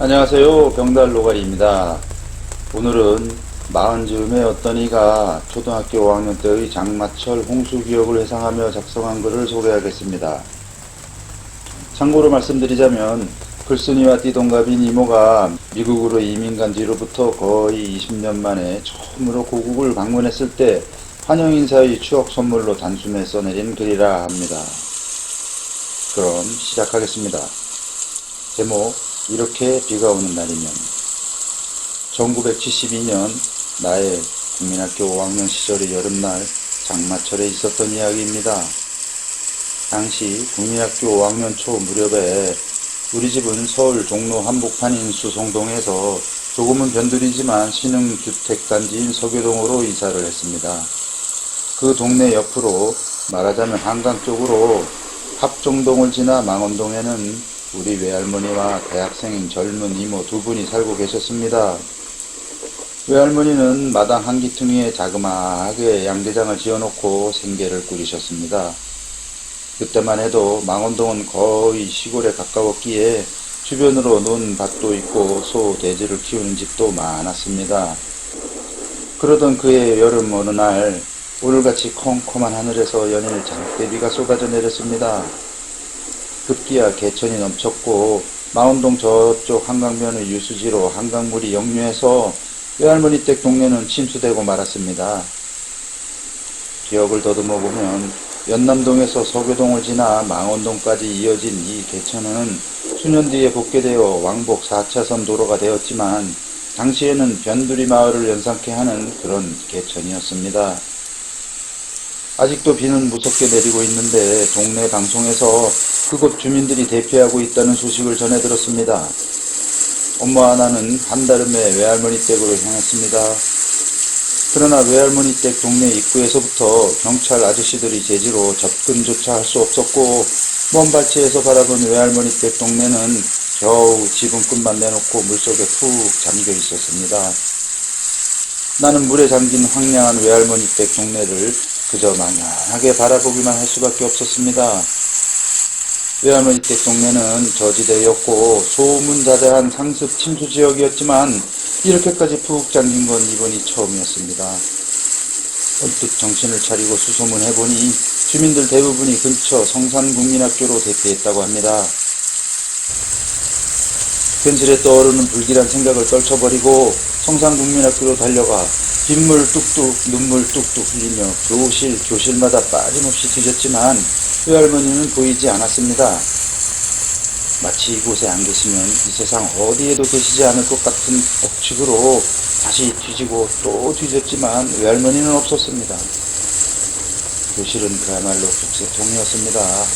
안녕하세요. 병달 노가리입니다. 오늘은 마흔 즈음에 어떤 이가 초등학교 5학년 때의 장마철 홍수 기억을 회상하며 작성한 글을 소개하겠습니다. 참고로 말씀드리자면 글쓴이와 띠동갑인 이모가 미국으로 이민 간 뒤로부터 거의 20년 만에 처음으로 고국을 방문했을 때 환영 인사의 추억 선물로 단숨에 써내린 글이라 합니다. 그럼 시작하겠습니다. 제목: 이렇게 비가 오는 날이면. 1972년 나의 국민학교 5학년 시절의 여름날 장마철에 있었던 이야기입니다. 당시 국민학교 5학년 초 무렵에 우리 집은 서울 종로 한복판인 수성동에서 조금은 변두리지만 신흥주택단지인 서교동으로 이사를 했습니다. 그 동네 옆으로 말하자면 한강 쪽으로 합정동을 지나 망원동에는 우리 외할머니와 대학생인 젊은 이모 두 분이 살고 계셨습니다. 외할머니는 마당 한기퉁이에 자그마하게 양계장을 지어놓고 생계를 꾸리셨습니다. 그때만 해도 망원동은 거의 시골에 가까웠기에 주변으로 논밭도 있고 소, 돼지를 키우는 집도 많았습니다. 그러던 그해 여름 어느 날 오늘같이 컴컴한 하늘에서 연일 장대비가 쏟아져 내렸습니다. 급기야 개천이 넘쳤고 망원동 저쪽 한강변의 유수지로 한강물이 역류해서 외할머니 댁 동네는 침수되고 말았습니다. 기억을 더듬어 보면 연남동에서 서교동을 지나 망원동까지 이어진 이 개천은 수년 뒤에 복개되어 왕복 4차선 도로가 되었지만 당시에는 변두리 마을을 연상케 하는 그런 개천이었습니다. 아직도 비는 무섭게 내리고 있는데 동네 방송에서 그곳 주민들이 대피하고 있다는 소식을 전해 들었습니다. 엄마와 나는 한달음에 외할머니 댁으로 향했습니다. 그러나 외할머니 댁 동네 입구에서부터 경찰 아저씨들이 제지로 접근조차 할 수 없었고 먼 발치에서 바라본 외할머니 댁 동네는 겨우 지붕 끝만 내놓고 물속에 푹 잠겨 있었습니다. 나는 물에 잠긴 황량한 외할머니 댁 동네를 그저 망연하게 바라보기만 할 수밖에 없었습니다. 외할머니 댁 동네는 저지대였고 소문자자한 상습 침수지역이었지만 이렇게까지 푹 잠긴 건 이번이 처음이었습니다. 언뜻 정신을 차리고 수소문해보니 주민들 대부분이 근처 성산국민학교로 대피했다고 합니다. 근실에 떠오르는 불길한 생각을 떨쳐버리고 성산국민학교로 달려가 빗물 뚝뚝 눈물 뚝뚝 흘리며 교실마다 빠짐없이 뒤졌지만 외할머니는 보이지 않았습니다. 마치 이곳에 안 계시면 이 세상 어디에도 계시지 않을 것 같은 억측으로 다시 뒤지고 또 뒤졌지만 외할머니는 없었습니다. 교실은 그야말로 북새통이었습니다.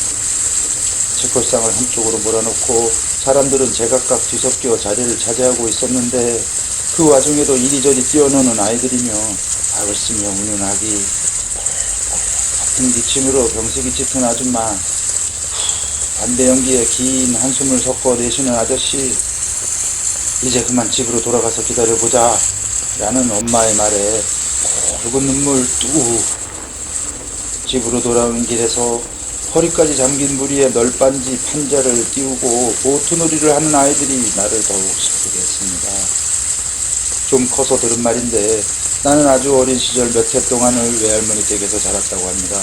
책걸상을 한쪽으로 몰아놓고 사람들은 제각각 뒤섞여 자리를 차지하고 있었는데 그 와중에도 이리저리 뛰어노는 아이들이며 밥을 쓰며 우는 아기, 같은 기침으로 병식이 짙은 아줌마, 반대 연기에 긴 한숨을 섞어 내쉬는 아저씨, 이제 그만 집으로 돌아가서 기다려보자 라는 엄마의 말에 굵은 눈물 뚝. 집으로 돌아오는 길에서 허리까지 잠긴 무리에 널빤지 판자를 띄우고 보트놀이를 하는 아이들이 나를 더욱 슬프게 했습니다. 좀 커서 들은 말인데 나는 아주 어린 시절 몇 해 동안을 외할머니 댁에서 자랐다고 합니다.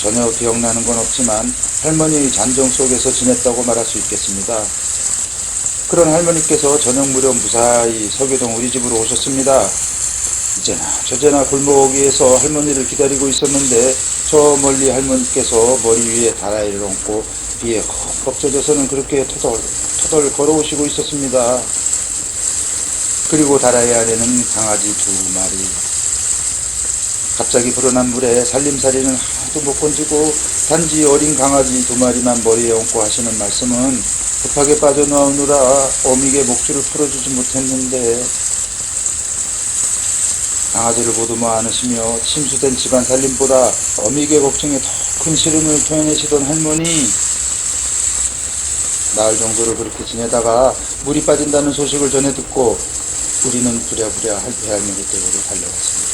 전혀 기억나는 건 없지만 할머니의 잔정 속에서 지냈다고 말할 수 있겠습니다. 그런 할머니께서 저녁 무렵 무사히 서교동 우리 집으로 오셨습니다. 이제나 저제나 골목에서 할머니를 기다리고 있었는데 저 멀리 할머니께서 머리 위에 다라이를 얹고 비에 헉 젖어서는 그렇게 터덜 걸어오시고 있었습니다. 그리고 다라이 안에는 강아지 2마리. 갑자기 불어난 물에 살림살이는 하나도 못 건지고 단지 어린 강아지 2마리만 머리에 얹고 하시는 말씀은 급하게 빠져나오느라 어미게 목줄을 풀어주지 못했는데 강아지를 보듬어 안으시며 침수된 집안 살림보다 어미게 걱정에 더 큰 시름을 토해내시던 할머니, 나흘 정도를 그렇게 지내다가 물이 빠진다는 소식을 전해 듣고 우리는 부랴부랴 외할머니 댁으로 달려갔습니다.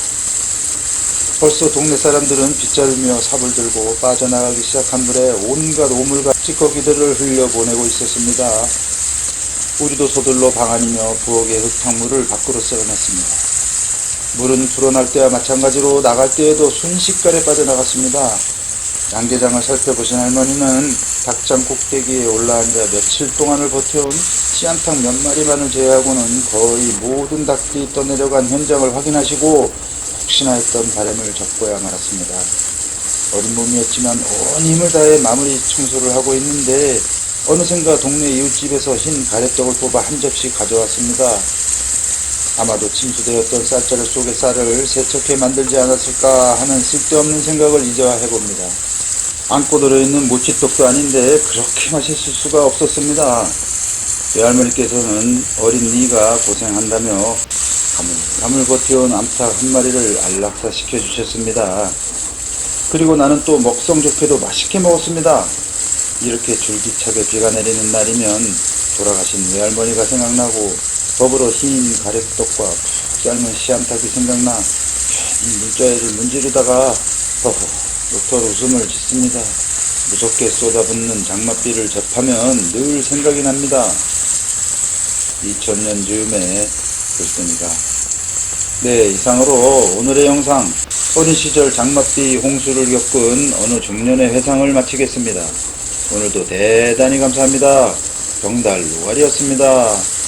벌써 동네 사람들은 빗자루며 삽을 들고 빠져나가기 시작한 물에 온갖 오물과 찌꺼기들을 흘려보내고 있었습니다. 우리도 서둘러 방 안이며 부엌의 흙탕물을 밖으로 쓸어냈습니다. 물은 불어날 때와 마찬가지로 나갈 때에도 순식간에 빠져나갔습니다. 양계장을 살펴보신 할머니는 닭장 꼭대기에 올라앉아 며칠 동안을 버텨온 씨안탉 몇 마리만을 제외하고는 거의 모든 닭들이 떠내려간 현장을 확인하시고 혹시나 했던 바람을 접고야 말았습니다. 어린 몸이었지만 온 힘을 다해 마무리 청소를 하고 있는데 어느샌가 동네 이웃집에서 흰 가래떡을 뽑아 한 접시 가져왔습니다. 아마도 침수되었던 쌀자루 속의 쌀을 세척해 만들지 않았을까 하는 쓸데없는 생각을 이제와 해봅니다. 안고 들어있는 모치떡도 아닌데 그렇게 맛있을 수가 없었습니다. 외할머니께서는 어린 니가 고생한다며 가물가물 버텨온 암탉 한 마리를 안락사시켜 주셨습니다. 그리고 나는 또 먹성 좋게도 맛있게 먹었습니다. 이렇게 줄기차게 비가 내리는 날이면 돌아가신 외할머니가 생각나고 더불어 흰 가래떡과 푹 삶은 씨안탉이 생각나 괜히 문자애를 문지르다가 허허 롯tor 웃음을 짓습니다. 무섭게 쏟아붓는 장맛비를 접하면 늘 생각이 납니다. 2000년 즈음에 글쓴이가. 네, 이상으로 오늘의 영상 어린 시절 장맛비 홍수를 겪은 어느 중년의 회상을 마치겠습니다. 오늘도 대단히 감사합니다. 병달 노가리였습니다.